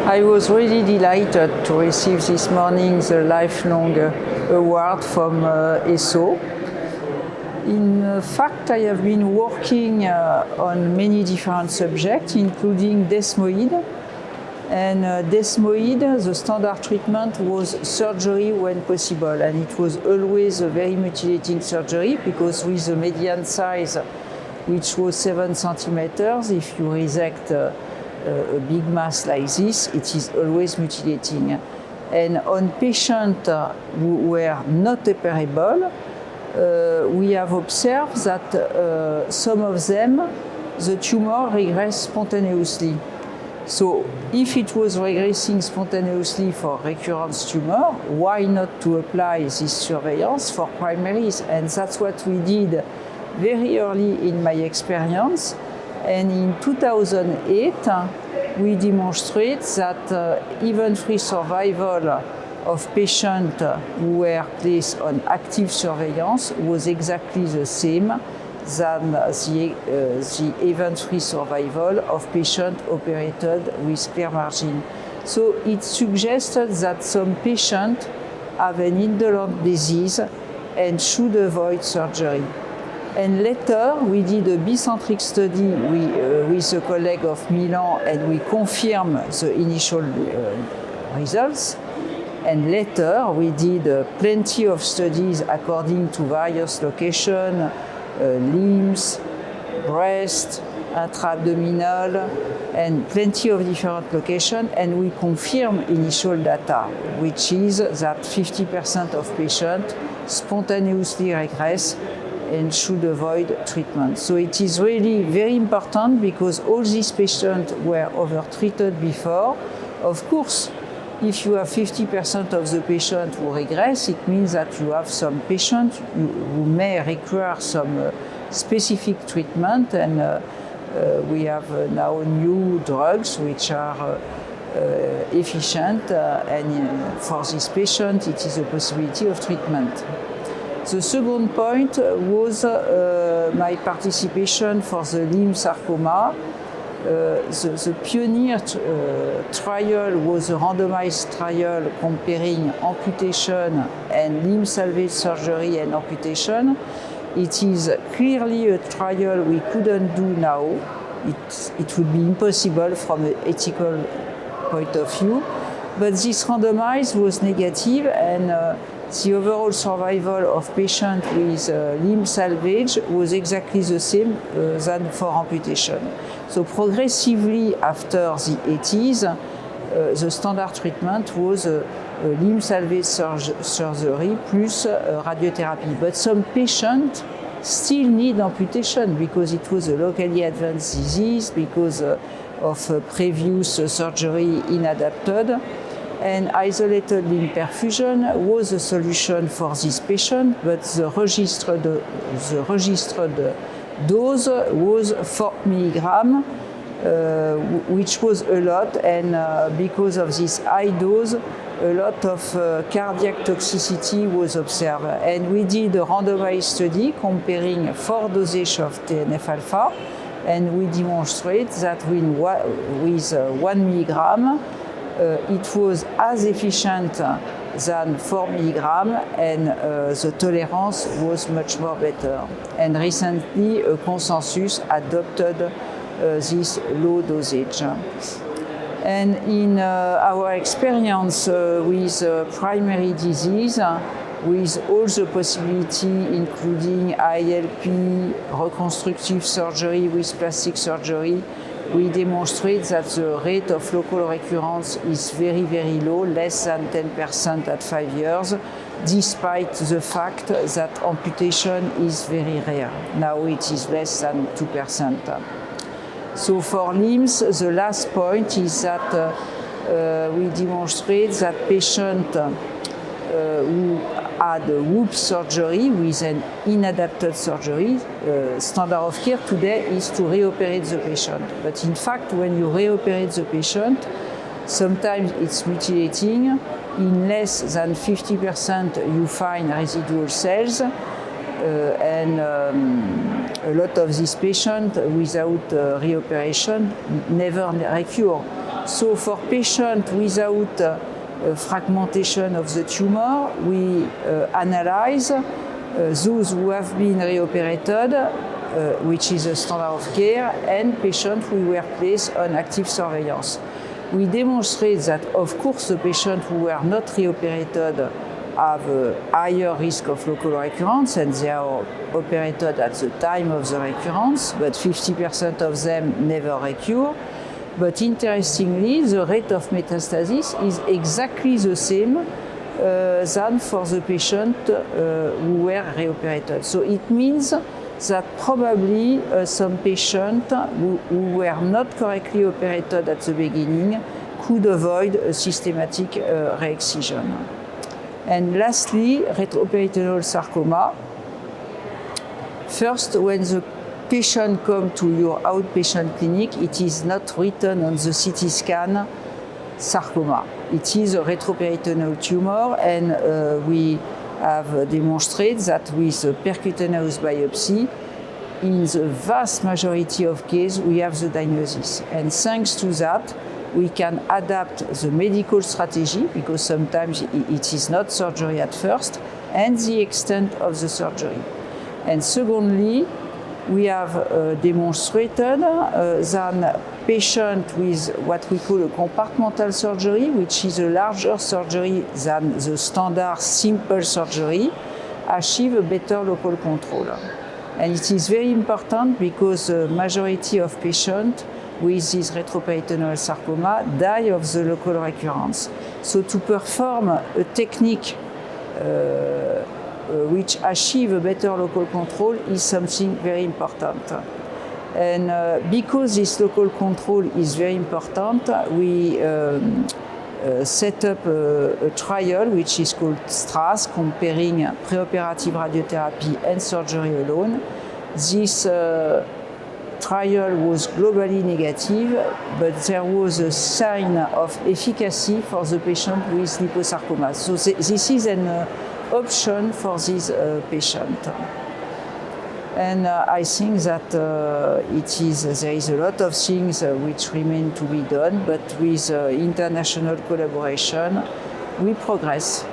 I was really delighted to receive this morning the Lifelong Award from ESO. In fact, I have been working on many different subjects, including desmoid. And desmoid, the standard treatment was surgery when possible, and it was always a very mutilating surgery because with the median size, which was 7 centimeters, if you resect a big mass like this, it is always mutilating. And on patients who were not operable, we have observed that some of them, the tumor regressed spontaneously. So if it was regressing spontaneously for recurrence tumor, why not to apply this surveillance for primaries? And that's what we did very early in my experience. And in 2008, we demonstrate that event-free survival of patients who were placed on active surveillance was exactly the same than the event-free survival of patients operated with clear margin. So it suggested that some patients have an indolent disease and should avoid surgery. And later, we did a bicentric study with a colleague of Milan, and we confirmed the initial results. And later, we did plenty of studies according to various locations, limbs, breast, intra-abdominal, and plenty of different locations, and we confirm initial data, which is that 50% of patients spontaneously regress and should avoid treatment. So it is really very important because all these patients were overtreated before. Of course, if you have 50% of the patients who regress, it means that you have some patients who may require some specific treatment, and we have now new drugs which are efficient, and for this patient it is a possibility of treatment. The second point was my participation for the limb sarcoma. The pioneer trial was a randomized trial comparing amputation and limb salvage surgery and amputation. It is clearly a trial we couldn't do now. It would be impossible from an ethical point of view. But this randomized was negative, and the overall survival of patients with limb salvage was exactly the same than for amputation. So progressively after the 80s, the standard treatment was limb salvage surgery plus radiotherapy. But some patients still need amputation because it was a locally advanced disease, because of previous surgery inadapted. And isolated limb perfusion was a solution for this patient, but the registered dose was 4 milligrams, which was a lot, and because of this high dose, a lot of cardiac toxicity was observed. And we did a randomized study comparing 4 dosages of TNF-alpha, and we demonstrate that with 1 milligram, it was as efficient than 4 milligrams, and the tolerance was much more better. And recently, a consensus adopted this low dosage. And in our experience with primary disease, with all the possibility, including ILP, reconstructive surgery with plastic surgery, we demonstrate that the rate of local recurrence is very, very low, less than 10% at 5 years, despite the fact that amputation is very rare. Now it is less than 2%. So for limbs, the last point is that we demonstrate that patients who had a WOOP surgery with an inadapted surgery, standard of care today is to reoperate the patient. But in fact, when you reoperate the patient, sometimes it's mutilating. In less than 50%, you find residual cells, and a lot of these patients without reoperation never recur. So for patients without fragmentation of the tumor, we analyze those who have been reoperated, which is a standard of care, and patients who were placed on active surveillance. We demonstrate that, of course, the patients who were not reoperated have a higher risk of local recurrence, and they are operated at the time of the recurrence, but 50% of them never recur. But interestingly, the rate of metastasis is exactly the same than for the patient who were reoperated. So it means that probably some patients who were not correctly operated at the beginning could avoid a systematic re-excision. And lastly, retroperitoneal sarcoma. First, when the patient comes to your outpatient clinic, it is not written on the CT scan sarcoma. It is a retroperitoneal tumor, and we have demonstrated that with a percutaneous biopsy, in the vast majority of cases, we have the diagnosis. And thanks to that, we can adapt the medical strategy, because sometimes it is not surgery at first, and the extent of the surgery. And secondly, we have demonstrated that patients with what we call a compartmental surgery, which is a larger surgery than the standard simple surgery, achieve a better local control. And it is very important because the majority of patients with this retroperitoneal sarcoma die of the local recurrence. So to perform a technique which achieve a better local control is something very important. And because this local control is very important, we set up a trial which is called STRAS, comparing preoperative radiotherapy and surgery alone. This trial was globally negative, but there was a sign of efficacy for the patient with liposarcoma. So this is an option for this patient. And I think that there is a lot of things which remain to be done, but with international collaboration, we progress.